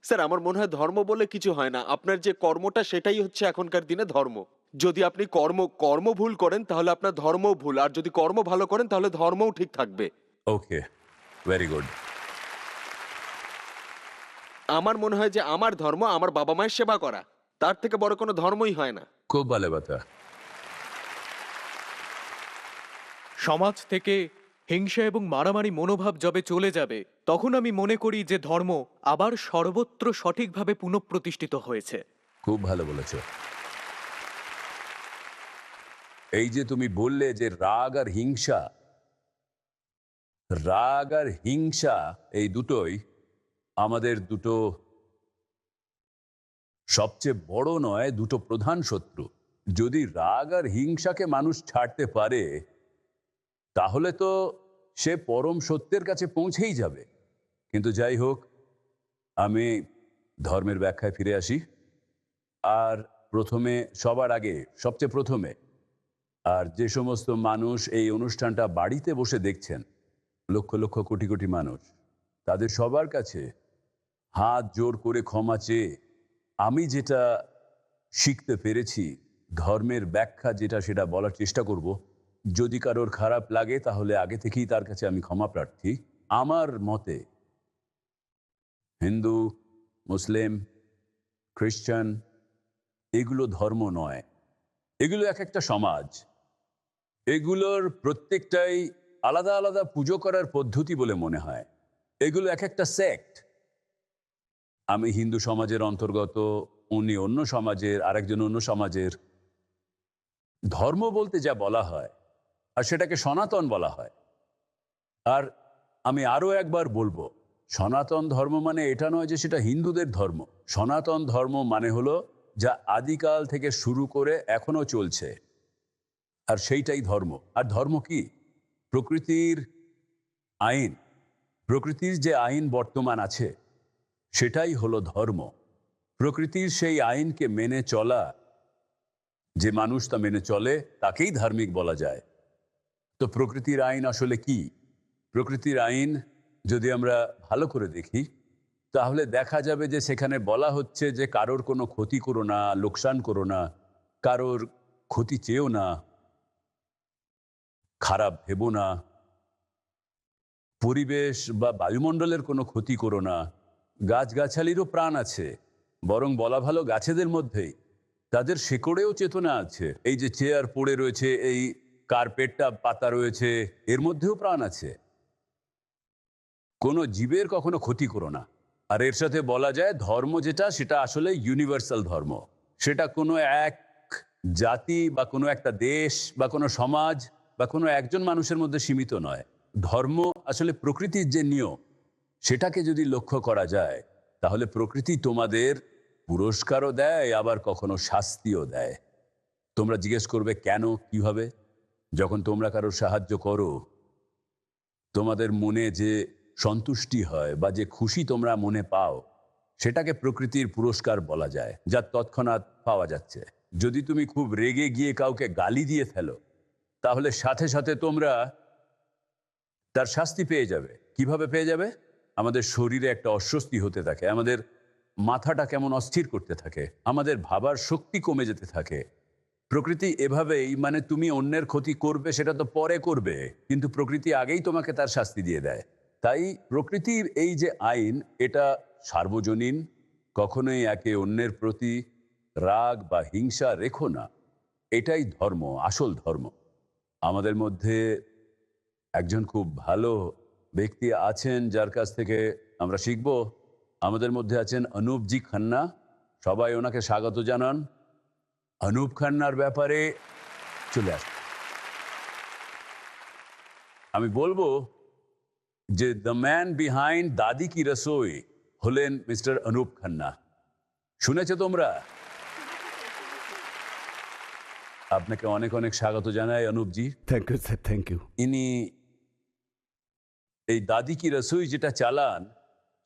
স্যার আমার মনে হয় ধর্ম বলে কিছু হয় না। আপনার যে কর্মটা সেটাই হচ্ছে এখনকার দিনে ধর্ম। যদি আপনি কর্ম ভুল করেন তাহলে আপনার ধর্মও ভুল, আর যদি কর্ম ভালো করেন তাহলে ধর্মও ঠিক থাকবে। ওকে, ভেরি গুড। আমার মনে হয় যে আমার ধর্ম আমার বাবা মায়ের সেবা করা, তার থেকে বড় কোনো ধর্মই হয় না। খুব ভালো কথা। সমাজ থেকে হিংসা এবং মারামারি মনোভাব যবে চলে যাবে তখন আমি মনে করি যে ধর্ম আবার সর্বত্র সঠিকভাবে পুনঃপ্রতিষ্ঠিত হয়েছে। খুব ভালো বলেছ। এই যে তুমি বললে যে রাগ আর হিংসা, এই দুটোই আমাদের দুটো সবচেয়ে বড় নয়, দুটো প্রধান শত্রু। যদি রাগ আর হিংসাকে মানুষ ছাড়তে পারে তাহলে তো সে পরম সত্যের কাছে পৌঁছেই যাবে। কিন্তু যাই হোক, আমি ধর্মের ব্যাখ্যায় ফিরে আসি। আর সবার আগে সবচেয়ে প্রথমে আর যে সমস্ত মানুষ এই অনুষ্ঠানটা বাড়িতে বসে দেখছেন, লক্ষ লক্ষ কোটি কোটি মানুষ, তাদের সবার কাছে হাত জোর করে ক্ষমা চেয়ে আমি যেটা শিখতে পেরেছি, ধর্মের ব্যাখ্যা যেটা, সেটা বলার চেষ্টা করব। যদি কারোর খারাপ লাগে তাহলে আগে থেকেই তার কাছে আমি ক্ষমা প্রার্থী। আমার মতে হিন্দু, মুসলিম, খ্রিস্টান এগুলো ধর্ম নয়, এগুলো এক একটা সমাজ। এগুলোর প্রত্যেকটাই আলাদা আলাদা পুজো করার পদ্ধতি বলে মনে হয়। এগুলো এক একটা সেক্ট। আমি হিন্দু সমাজের অন্তর্গত, উনি অন্য সমাজের, আরেকজন অন্য সমাজের। ধর্ম বলতে যা বলা হয় আর সেটাকে সনাতন বলা হয়। আর আমি আরো একবার বলবো, সনাতন ধর্ম মানে এটা নয় যে সেটা হিন্দুদের ধর্ম। সনাতন ধর্ম মানে হলো যা আদিকাল থেকে শুরু করে এখনো চলছে, আর সেইটাই ধর্ম। আর ধর্ম কি? প্রকৃতির আইন। প্রকৃতির যে আইন বর্তমান আছে সেটাই হলো ধর্ম। প্রকৃতির সেই আইনকে মেনে চলা, যে মানুষ তা মেনে চলে তাকেই ধার্মিক বলা যায়। তো প্রকৃতির আইন আসলে কি? প্রকৃতির আইন যদি আমরা ভালো করে দেখি তাহলে দেখা যাবে যে সেখানে বলা হচ্ছে যে কারোর কোনো ক্ষতি করো না, লোকসান করো না, কারোর ক্ষতি চেয়েও না, খারাপ ভেবো না, পরিবেশ বা বায়ুমণ্ডলের কোনো ক্ষতি করো না। গাছগাছালিরও প্রাণ আছে, বরং বলা ভালো গাছেদের মধ্যেই তাদের শেকড়েও চেতনা আছে। এই যে চেয়ার পড়ে রয়েছে, এই কার্পেটটা পাতা রয়েছে, এর মধ্যেও প্রাণ আছে। কোনো জীবের কখনো ক্ষতি করো না। আর এর সাথে বলা যায় ধর্ম যেটা, সেটা আসলে ইউনিভার্সাল ধর্ম। সেটা কোনো এক জাতি বা কোনো একটা দেশ বা কোনো সমাজ বা কোনো একজন মানুষের মধ্যে সীমিত নয়। ধর্ম আসলে প্রকৃতির যে নিয়ম, সেটাকে যদি লক্ষ্য করা যায় তাহলে প্রকৃতি তোমাদের পুরস্কারও দেয়, আবার কখনো শাস্তিও দেয়। তোমরা জিজ্ঞেস করবে কেন, কিভাবে? যখন তোমরা কারোর সাহায্য করো, তোমাদের মনে যে সন্তুষ্টি হয় বা যে খুশি তোমরা মনে পাও, সেটাকে প্রকৃতির পুরস্কার বলা যায়, যা তৎক্ষণাৎ পাওয়া যাচ্ছে। যদি তুমি খুব রেগে গিয়ে কাউকে গালি দিয়ে ফেলো তাহলে সাথে সাথে তোমরা তার শাস্তি পেয়ে যাবে। কিভাবে পেয়ে যাবে? আমাদের শরীরে একটা অস্বস্তি হতে থাকে, আমাদের মাথাটা কেমন অস্থির করতে থাকে, আমাদের ভাবার শক্তি কমে যেতে থাকে। প্রকৃতি এভাবেই, মানে তুমি অন্যের ক্ষতি করবে সেটা তো পরে করবে, কিন্তু প্রকৃতি আগেই তোমাকে তার শাস্তি দিয়ে দেয়। তাই প্রকৃতির এই যে আইন, এটা সার্বজনীন। কখনোই একে অন্যের প্রতি রাগ বা হিংসা রেখো না। এটাই ধর্ম, আসল ধর্ম। আমাদের মধ্যে একজন খুব ভালো ব্যক্তি আছেন যার কাছ থেকে আমরা শিখব। আমাদের মধ্যে আছেন অনুপজি খান্না। সবাই ওনাকে স্বাগত জানান। অনুপ খান্নার ব্যাপারে চলে আস। আমি বলবো যে দ্য ম্যান বিহাইন্ড দাদি কি রসোই হলেন মিস্টার অনুপ খান্না। শুনেছো তোমরা? আপনাকে অনেক অনেক স্বাগত জানাই অনুপজি। Thank you sir, thank you. ইনি এই দাদি কি রসোই যেটা চালান,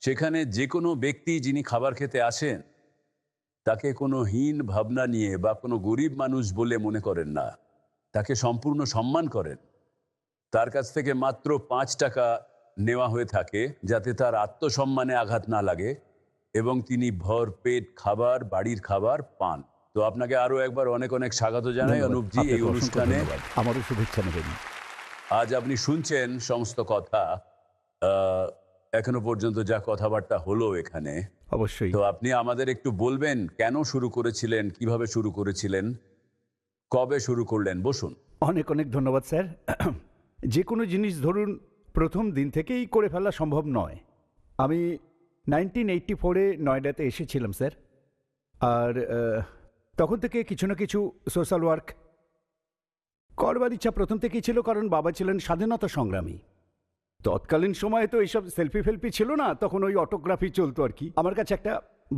সেখানে যে কোনো ব্যক্তি যিনি খাবার খেতে আসেন তাকে কোনো হীন ভাবনা নিয়ে বা কোনো গরিব মানুষ বলে মনে করেন না, তাকে সম্পূর্ণ সম্মান করেন। তার কাছ থেকে মাত্র 5 টাকা নেওয়া হয়ে থাকে যাতে তার আত্মসম্মানে আঘাত না লাগে, এবং তিনি ভর পেট খাবার, বাড়ির খাবার পান। তো আপনাকে আরো একবার অনেক অনেক স্বাগত জানাই ধন্যবাদ। অনুপজি এই আপনাকে অসংখ্য অনুষ্ঠানে। ধন্যবাদ। আমারও শুভেচ্ছা নেবেন। আজ আপনি শুনছেন সমস্ত কথা, এখনো পর্যন্ত যা কথাবার্তা হলো এখানে। অবশ্যই। তো আপনি আমাদের একটু বলবেন কেন শুরু করেছিলেন, কিভাবে শুরু করেছিলেন, কবে শুরু করলেন? বসুন। অনেক অনেক ধন্যবাদ স্যার। যে কোনো জিনিস ধরুন প্রথম দিন থেকেই করে ফেলা সম্ভব নয়। আমি 1984-এ নয়ডাতে এসেছিলাম স্যার। আর তখন থেকে কিছু না কিছু সোশ্যাল ওয়ার্ক করবার ইচ্ছা প্রথম থেকেই ছিল, কারণ বাবা ছিলেন স্বাধীনতা সংগ্রামী। তৎকালীন সময়ে তো এইসব সেলফি ফেলফি ছিল না, তখন ওই অটোগ্রাফি চলতো আর কি। আমার কাছে একটা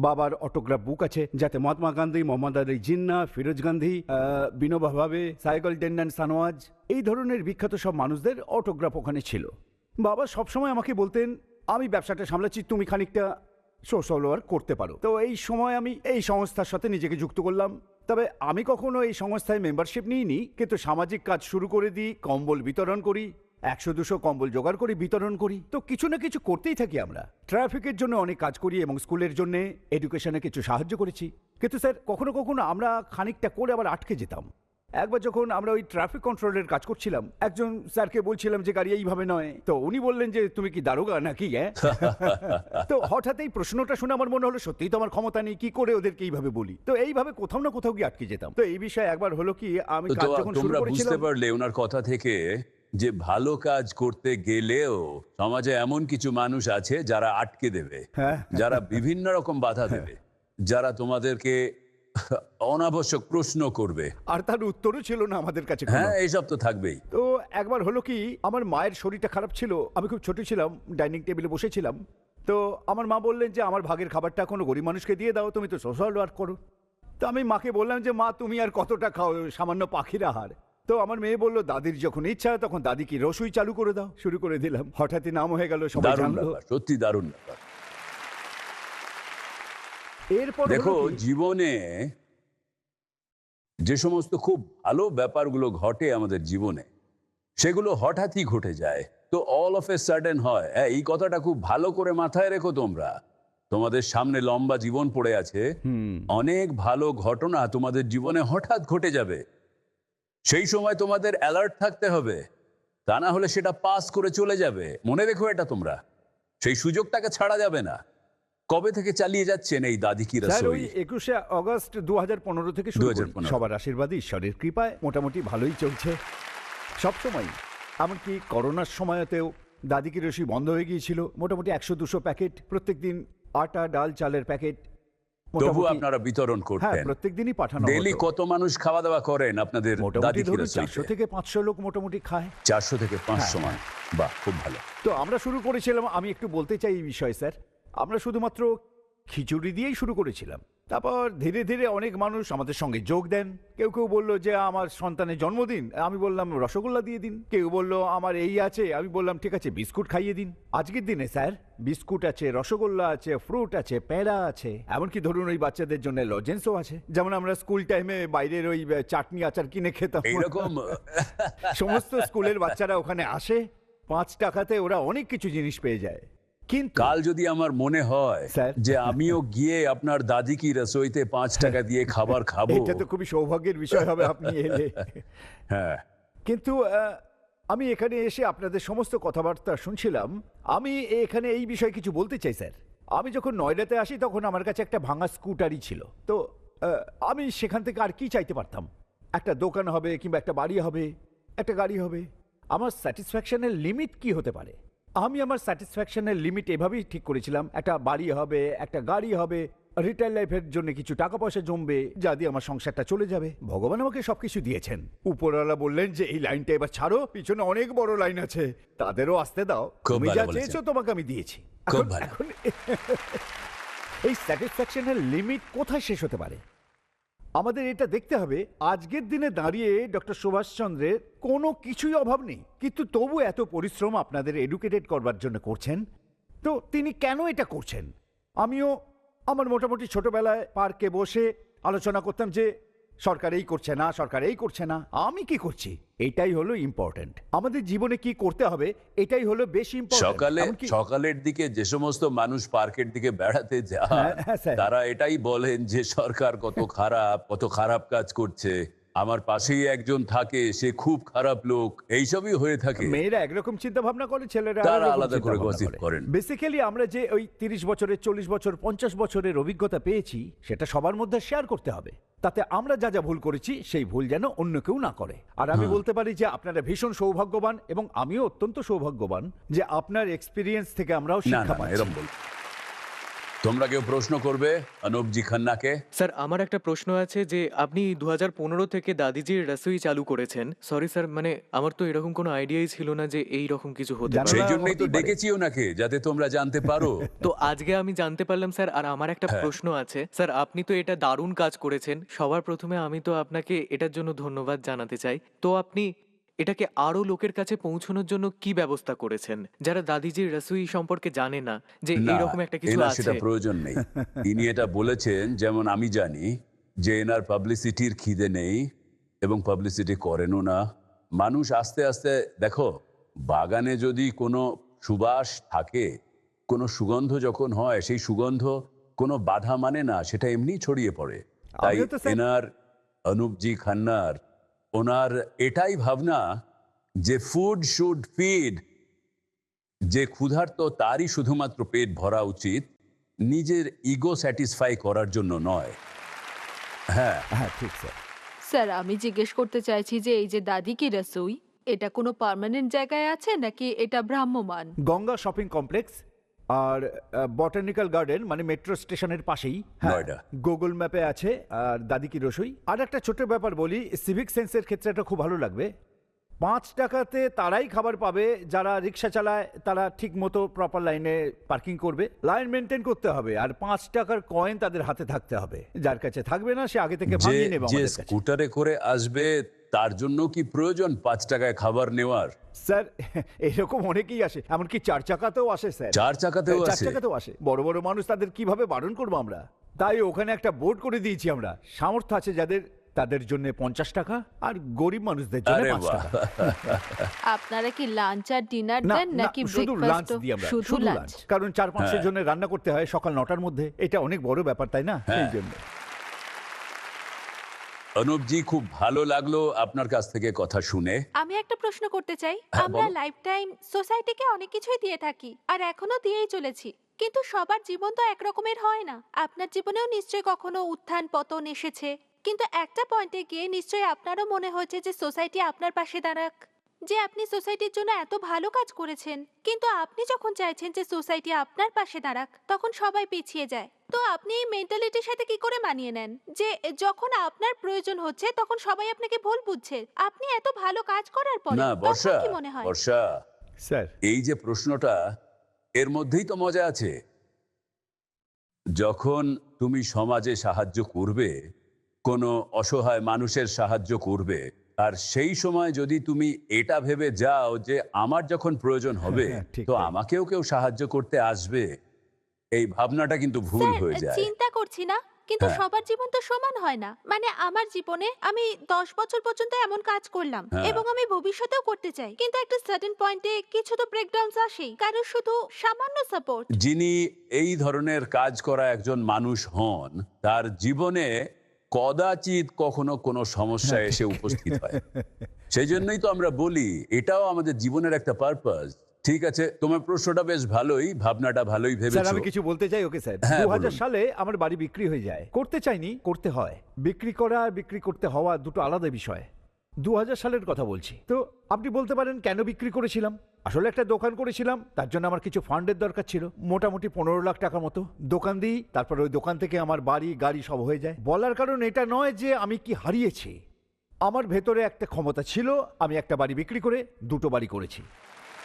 বাবার অটোগ্রাফ বুক আছে যাতে মহাত্মা গান্ধী, মোহাম্মদ আলী জিন্নাহ, ফিরোজ গান্ধী, বিনোবা ভাবে, সাইগল টেন্ডন সানওয়াজ, এই ধরনের বিখ্যাত সব মানুষদের অটোগ্রাফ ওখানে ছিল। বাবা সবসময় আমাকে বলতেন, আমি ব্যবসাটা সামলাচ্ছি, তুমি খানিকটা সোশ্যাল ওয়ার্ক করতে পারো। তো এই সময় আমি এই সংস্থার সাথে নিজেকে যুক্ত করলাম। তবে আমি কখনো এই সংস্থায় মেম্বারশিপ নিইনি, কিন্তু সামাজিক কাজ শুরু করে দিই, কম্বল বিতরণ করি, 100-200 কম্বল জোগাড় করি, বিতরণ করি। তো কিছু না কিছু করতেই থাকি আমরা। ট্রাফিকের জন্য অনেক কাজ করি এবং স্কুলের জন্য এডুকেশনে কিছু সাহায্য করেছি। কিন্তু স্যার কখনো কখনো আমরা খানিকটা করে আবার আটকে যেতাম। একবার যখন আমরা ওই ট্রাফিক কন্ট্রোলের কাজ করছিলাম, একজন স্যারকে বলছিলাম যে গাড়ি এইভাবে নয়, তো উনি বললেন যে তুমি কি দারোগা নাকি? তো হঠাৎ এই প্রশ্নটা শুনে আমার মনে হলো সত্যিই তো আমার ক্ষমতা নেই, কি করে ওদেরকে এইভাবে বলি। তো এইভাবে কোথাও না কোথাও গিয়ে আটকে যেতাম। তো এই বিষয়ে একবার হলো কি, আমি তো কাজ যখন শুরু তোমরা করেছিলাম, বুঝতে পারলে ওনার কথা থেকে যে ভালো কাজ করতে গেলেও সমাজে এমন কিছু মানুষ আছে যারা আটকে দেবে, হ্যাঁ। যারা বিভিন্ন রকম বাধা দেবে, যারা তোমাদেরকে অনাবশ্যক প্রশ্ন করবে। আর তার উত্তরও ছিল না আমাদের কাছে কোনো। হ্যাঁ, এইসব তো থাকবেই। তো একবার হলো কি, আমার মায়ের শরীরটা খারাপ ছিল, আমি খুব ছোট ছিলাম, ডাইনিং টেবিলে বসেছিলাম। তো আমার মা বললেন যে আমার ভাগের খাবারটা কোনো গরিব মানুষকে দিয়ে দাও, তুমি তো সোশ্যাল ওয়ার্ক করো। তো আমি মাকে বললাম যে মা তুমি আর কতটা খাও, সামান্য পাখির আহার। তো আমার মেয়ে বললো দাদির যখন ইচ্ছা তখন দাদি কি রসুই চালু করে দাও। শুরু করে দিলাম, হঠাৎই নাম হয়ে গেল, সবাই দারুণ জানলো। ব্যাপার, সত্যি দারুণ ব্যাপার। এরপর দেখো, হলো কি, জীবনে যে সমস্ত খুব ভালো ব্যাপারগুলো ঘটে আমাদের জীবনে, সেগুলো হঠাৎই ঘটে যায়। তো অল অফ এ সাডেন হয়। এই কথাটা খুব ভালো করে মাথায় রেখো তোমরা। তোমাদের সামনে লম্বা জীবন পড়ে আছে, অনেক ভালো ঘটনা তোমাদের জীবনে হঠাৎ ঘটে যাবে। সেই সময় তোমাদের অ্যালার্ট থাকতে হবে, তা না হলে সেটা পাস করে চলে যাবে। মনে রেখো এটা তোমরা, সেই সুযোগটাকে ছাড়া যাবে না। কবে থেকে চালিয়ে যাচ্ছেন এই দাদি কি স্যার ওই রসোই? 21শে আগস্ট 2015 থেকে শুরু করি। 2015 সবার আশীর্বাদে, ঈশ্বরের কৃপায় মোটামুটি ভালোই চলছে সবসময়। এমনকি করোনার সময়তেও দাদি কি রসি বন্ধ হয়ে গিয়েছিল। মোটামুটি 100-200 প্যাকেট প্রত্যেকদিন, আটা ডাল চালের প্যাকেট তবু মোটামুটি, আপনারা বিতরণ হ্যাঁ করতেন। প্রত্যেক দিনই পাঠানো ডেইলি হতো। কত মানুষ খাওয়া দাওয়া করেন আপনাদের মোটামুটি দাদি কি ধরুন রসোইতে? 400 থেকে 500 লোক মোটামুটি খায়। 400 থেকে 500 হ্যাঁ, মান। বাহ, খুব ভালো। তো আমরা শুরু করেছিলাম, আমি একটু বলতে চাই এই বিষয়ে স্যার, আমরা শুধুমাত্র খিচুড়ি দিয়েই শুরু করেছিলাম। তারপর ধীরে ধীরে অনেক মানুষ আমাদের সঙ্গে যোগ দেন। কেউ কেউ বললো যে আমার সন্তানের জন্মদিন, আমি বললাম রসগোল্লা দিয়ে দিন। কেউ বললো আমার এই আছে, আমি বললাম ঠিক আছে বিস্কুট খাইয়ে দিন। আজকের দিনে স্যার বিস্কুট আছে, রসগোল্লা আছে, ফ্রুট আছে, প্যাঁড়া আছে, এমনকি ধরুন ওই বাচ্চাদের জন্য লজেন্সও আছে। যেমন আমরা স্কুল টাইমে বাইরের ওই চাটনি আচার কিনে খেতাম, এইরকম সমস্ত স্কুলের বাচ্চারা ওখানে আসে, 5 টাকাতে ওরা অনেক কিছু জিনিস পেয়ে যায়। কিন্তু কাল যদি আমার মনে হয় স্যার। যে আমিও গিয়ে আপনার দাদি কি রসোইতে 5 টাকা দিয়ে খাবার খাবো, এটা তো খুবই সৌভাগ্যের বিষয় হবে আপনি এলে। হ্যাঁ, কিন্তু আমি এখানে এসে আপনাদের সমস্ত কথাবার্তা শুনছিলাম। আমি এখানে এই বিষয়ে কিছু বলতে চাই স্যার। আমি যখন নয়ডাতে আসি তখন আমার কাছে একটা ভাঙা স্কুটারই ছিল। তো আমি সেখান থেকে আর কি চাইতে পারতাম? একটা দোকান হবে, কিংবা একটা বাড়ি হবে, একটা গাড়ি হবে। আমার স্যাটিসফ্যাকশনের লিমিট কি হতে পারে? আমি আমার স্যাটিসফ্যাকশনের লিমিট এভাবেই ঠিক করেছিলাম, একটা বাড়ি হবে, একটা গাড়ি হবে, রিটায়ার লাইফের জন্য কিছু টাকা পয়সা জমবে, যা দিয়ে আমার সংসারটা চলে যাবে। ভগবান আমাকে সবকিছু দিয়েছেন। উপরওয়ালা বললেন যে এই লাইনটা এবার ছাড়ো, পিছনে অনেক বড় লাইন আছে, তাদেরও আসতে দাও। খুব তুমি ভালো যা বলেছেন। চেয়েছো তোমাকে আমি দিয়েছি। খুব এখন- ভালো। এখন এই স্যাটিসফ্যাকশনের লিমিট কোথায় শেষ হতে পারে? আমাদের এটা দেখতে হবে। আজকের দিনে দাঁড়িয়ে ডক্টর সুভাষচন্দ্রের কোনো কিছুই অভাব নেই, কিন্তু তবু এত পরিশ্রম আপনাদের এডুকেটেড করবার জন্য করছেন। তো তিনি কেন এটা করছেন? আমিও আমার মোটামুটি ছোটবেলায় পার্কে বসে আলোচনা করতাম যে সরকার এই করছে না, সরকার এই করছে না, আমি কি করছি? এটাই হলো ইম্পর্টেন্ট। আমাদের জীবনে কি করতে হবে এটাই হলো বেশি ইম্পর্টেন্ট। সকালের দিকে যে সমস্ত মানুষ পার্কের দিকে বেড়াতে যায়, হ্যাঁ, স্যার। তারা এটাই বলেন যে সরকার কত খারাপ কাজ করছে। আমার পাশেই একজন থাকে, সে খুব খারাপ লোক, এইসবই হয়ে থাকে। মেয়েরা একরকম চিন্তা ভাবনা করে, ছেলেরা তারা আলাদা করে gossip করেন। বেসিক্যালি আমরা যে ওই 30 বছরের, 40 বছর, 50 বছরের অভিজ্ঞতা পেয়েছি, সেটা সবার মধ্যে শেয়ার করতে হবে। তাতে আমরা যা যা ভুল করেছি সেই ভুল যেন অন্য কেউ না করে। আর আমি বলতে পারি যে আপনারা ভীষণ সৌভাগ্যবান, এবং আমিও অত্যন্ত সৌভাগ্যবান যে আপনার এক্সপিরিয়েন্স থেকে আমরাও না শিক্ষা না, পাচ্ছি। এরকম বল। তোমরা কেউ প্রশ্ন করবে অনুপজি খান্নাকে? স্যার আমার একটা প্রশ্ন আছে যে আপনি 2015 থেকে দাদিজির রসোই চালু করেছেন। সরি স্যার, মানে আমার তো এরকম কোনো আইডিয়াই ছিল না যে এই রকম কিছু হতে জানো পারে। সেই না, জন্যই তো হতেই পারে। ডেকেছি ওনাকে, যাতে তোমরা জানতে পারো। তো আজকে আমি জানতে পারলাম স্যার। আর আমার একটা প্রশ্ন আছে স্যার, আপনি তো এটা দারুণ কাজ করেছেন। সবার প্রথমে আমি তো আপনাকে এটার জন্য ধন্যবাদ জানাতে চাই। তো আপনি এটাকে আরো লোকের কাছে পৌঁছানোর জন্য কি ব্যবস্থা করেছেন, যারা দাদিজির রসোই সম্পর্কে জানে না যে না, এইরকম একটা কিছু এনার আছে? সেটা প্রয়োজন নেই। তিনি এটা বলেছেন, যেমন আমি জানি যে এনার পাবলিসিটির খিদে নেই এবং পাবলিসিটি করেনও না। মানুষ আস্তে আস্তে, দেখো, বাগানে যদি কোনো সুবাস থাকে, কোনো সুগন্ধ যখন হয়, সেই সুগন্ধ কোনো বাধা মানে না, সেটা এমনি ছড়িয়ে পড়ে। তাই আমিও তো স্যার এনার অনুপজি খান্নার ওনার এটাই ভাবনা যে ফুড শুড ফিড, যে ক্ষুধার্ত তারই শুধুমাত্র পেট ভরা উচিত, নিজের ইগো স্যাটিসফাই করার জন্য নয়। হ্যাঁ, হ্যাঁ ঠিক স্যার। স্যার, আমি জিজ্ঞেস করতে চাইছি যে এই যে দাদি কি রসুই, এটা কোনো পার্মানেন্ট জায়গায় আছে নাকি এটা ভ্রাম্যমান? গঙ্গা শপিং কমপ্লেক্স আর বটানিক্যাল গার্ডেন মানে মেট্রো স্টেশনের পাশেই, নয়ডা। গুগল ম্যাপে আছে। আর দাদি কি রসুই। আর একটা ছোট ব্যাপার বলি, সিভিক সেন্সের ক্ষেত্রে এটা খুব ভালো লাগবে। 5 টাকাতে তারাই খাবার পাবে যারা রিক্সা চালায়, তারা ঠিক মতো প্রপার লাইনে পার্কিং করবে, লাইন মেনটেন করতে হবে, আর 5 টাকার কয়েন তাদের হাতে থাকতে হবে। যার কাছে থাকবে না সে আগে থেকে যে ভাঙিয়ে নেবে যে আমাদের কাছে। স্কুটারে করে আসবে তার জন্য কি প্রয়োজন 5 টাকায় খাবার নেওয়ার? স্যার এরকম অনেকেই আসে, এমনকি 4 চাকাতেও আসে স্যার। 4 চাকাতেও 4 আছে? চাকাতেও আসে। বড় বড় মানুষ, তাদের কিভাবে বারণ করবো আমরা? তাই ওখানে একটা বোর্ড করে দিয়েছি আমরা, সামর্থ্য আছে যাদের তাদের জন্য 50 টাকা, আর গরিব মানুষদের জন্য আরে 5 বাহ! টাকা। আপনারা কি লাঞ্চ আর ডিনার না দেন না, নাকি শুধু লাঞ্চ ব্রেকফাস্ট? দিই আমরা, শুধু শুধু লাঞ্চ। লাঞ্চ। কারণ 4-5 হ্যাঁ। জনের রান্না করতে হয় সকাল 9টার মধ্যে, এটা অনেক বড় ব্যাপার তাই না? হ্যাঁ। সেই জন্য। অনুপজি, খুব ভালো লাগলো আপনার কাছ থেকে কথা শুনে। আমি একটা প্রশ্ন করতে চাই। হ্যাঁ, আমরা বলো। লাইফ টাইম সোসাইটিকে অনেক কিছুই দিয়ে থাকি আর এখনো দিয়েই চলেছি, কিন্তু সবার জীবন তো একরকমের হয় না। আপনার জীবনেও নিশ্চয়ই কখনো উত্থান পতন এসেছে, কিন্তু একটা পয়েন্টে গিয়ে নিশ্চয়ই আপনারও মনে হয়েছে যে সোসাইটি আপনার পাশে দাঁড়াক, যে আপনি সোসাইটির জন্য এত ভালো কাজ করেছেন। কিন্তু আপনি যখন চাইছেন যে সোসাইটি আপনার পাশে দাঁড়াক, তখন সবাই পিছিয়ে যায়। তো আপনি এই মেন্টালিটির সাথে কি করে মানিয়ে নেন যে যখন আপনার প্রয়োজন হচ্ছে তখন সবাই আপনাকে ভুল বুঝছে? আপনি এত ভালো কাজ করার পরে না তখন বর্ষা, কি মনে হয়? বর্ষা, স্যার এই যে প্রশ্নটা, এর মধ্যেই তো মজা আছে। যখন তুমি সমাজে সাহায্য করবে, কোনো অসহায় মানুষের সাহায্য করবে, আর সেই সময় যদি তুমি এটা ভেবে যাও যে আমার যখন প্রয়োজন হবে হ্যাঁ, ঠিক তো তাই। আমাকেও কেউ সাহায্য করতে আসবে, এই ভাবনাটা কিন্তু ভুল স্যার, হয়ে যায়। চিন্তা করছি না, কিন্তু হ্যাঁ। সবার জীবন তো সমান হয় না। মানে আমার জীবনে আমি 10 বছর পর্যন্ত এমন কাজ করলাম হ্যাঁ। এবং আমি ভবিষ্যতেও করতে চাই, কিন্তু একটা সার্টেন পয়েন্টে কিছু তো ব্রেকডাউনস আসেই, কারণ শুধু সামান্য সাপোর্ট। যিনি এই ধরনের কাজ করা একজন মানুষ হন, তার জীবনে কদাচিৎ কখনো কোনো সমস্যা এসে উপস্থিত হয়। সেই জন্যই তো আমরা বলি এটাও আমাদের জীবনের একটা পারপাস। ঠিক আছে, তোমার প্রশ্নটা বেশ ভালোই, ভাবনাটা ভালোই স্যার ভেবেছো। আমি কিছু বলতে চাই। ওকে স্যার, হ্যাঁ, 2000 বলুন। সালে আমার বাড়ি বিক্রি হয়ে যায়। করতে চাইনি, করতে হয়। বিক্রি করা আর বিক্রি করতে হওয়া দুটো আলাদা বিষয়। 2000 সালের কথা বলছি। তো আপনি বলতে পারেন কেন বিক্রি করেছিলাম? আসলে একটা দোকান করেছিলাম, তার জন্য আমার কিছু ফান্ডের দরকার ছিল, মোটামুটি 15 লাখ টাকা মতো। দোকান দিই, তারপর ওই দোকান থেকে আমার বাড়ি গাড়ি সব হয়ে যায়। বলার কারণ এটা নয় যে আমি কি হারিয়েছি, আমার ভেতরে একটা ক্ষমতা ছিল, আমি একটা বাড়ি বিক্রি করে দুটো বাড়ি করেছি।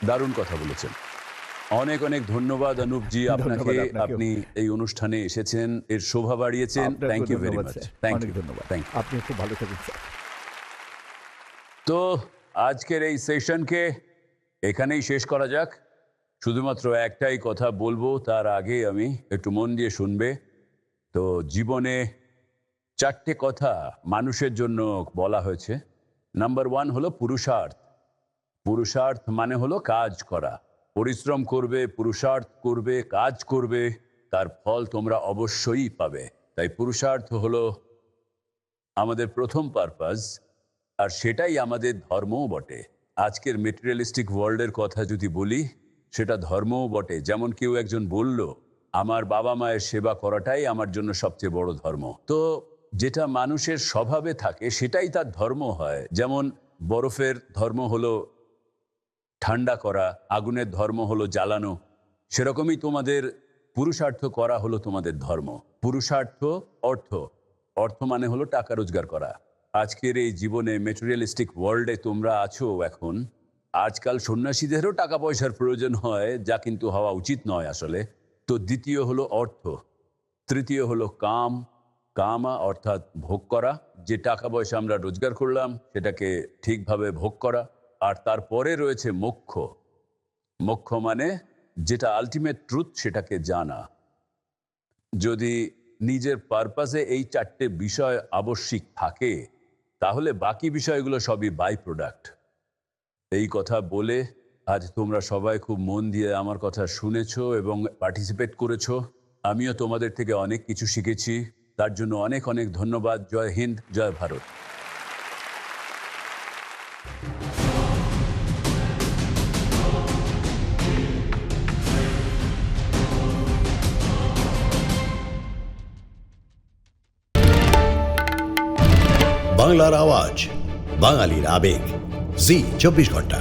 দারুণ কথা বলেছেন। অনেক অনেক ধন্যবাদ অনুপজি আপনাকে। ধন্যবাদ আপনাকেও। আপনি এই অনুষ্ঠানে এসেছেন, এর শোভা বাড়িয়েছেন। আপনাকেও থ্যাংক ইউ ভেরি ধন্যবাদ মাচ। স্যার, থ্যাংক অনেক ইউ, ধন্যবাদ। Thank you. আপনি খুব ভালো থাকুন স্যার। তো আজকের এই সেশনকে এখানেই শেষ করা যাক। শুধুমাত্র একটাই কথা বলবো, তার আগে আমি একটু মন দিয়ে শুনবে। তো জীবনে 4টে কথা মানুষের জন্য বলা হয়েছে। নাম্বার 1 হলো পুরুষার্থ। পুরুষার্থ মানে হলো কাজ করা, পরিশ্রম করবে, পুরুষার্থ করবে, কাজ করবে, তার ফল তোমরা অবশ্যই পাবে। তাই পুরুষার্থ হলো আমাদের প্রথম পারপাস, আর সেটাই আমাদের ধর্মও বটে। আজকের মেটেরিয়ালিস্টিক ওয়ার্ল্ডের কথা যদি বলি, সেটা ধর্মও বটে। যেমন কেউ একজন বলল, আমার বাবা মায়ের সেবা করাটাই আমার জন্য সবচেয়ে বড় ধর্ম। তো যেটা মানুষের স্বভাবে থাকে সেটাই তার ধর্ম হয়। যেমন বরফের ধর্ম হলো ঠান্ডা করা, আগুনের ধর্ম হলো জ্বালানো, সেরকমই তোমাদের পুরুষার্থ করা হলো তোমাদের ধর্ম। পুরুষার্থ অর্থ, অর্থ মানে হলো টাকা রোজগার করা। আজকের এই জীবনে মেটেরিয়ালিস্টিক ওয়ার্ল্ডে তোমরা আছো এখন, আজকাল সন্ন্যাসীদেরও টাকা পয়সার প্রয়োজন হয়, যা কিন্তু হওয়া উচিত নয় আসলে। তো দ্বিতীয় হলো অর্থ, তৃতীয় হলো কাম, কামা অর্থাৎ ভোগ করা, যে টাকা পয়সা আমরা রোজগার করলাম সেটাকে ঠিকভাবে ভোগ করা। আর তারপরে রয়েছে মোক্ষ। মোক্ষ মানে যেটা আলটিমেট ট্রুথ, সেটাকে জানা। যদি নিজের পারপাসে এই 4টে বিষয় আবশ্যিক থাকে, তাহলে বাকি বিষয়গুলো সবই বাই প্রোডাক্ট। এই কথা বলে আজ তোমরা সবাই খুব মন দিয়ে আমার কথা শুনেছো এবং পার্টিসিপেট করেছো। আমিও তোমাদের থেকে অনেক কিছু শিখেছি, তার জন্য অনেক অনেক ধন্যবাদ। জয় হিন্দ, জয় ভারত। বাংলার আওয়াজ, বাঙালির আবেগ, জি 24 ঘন্টা।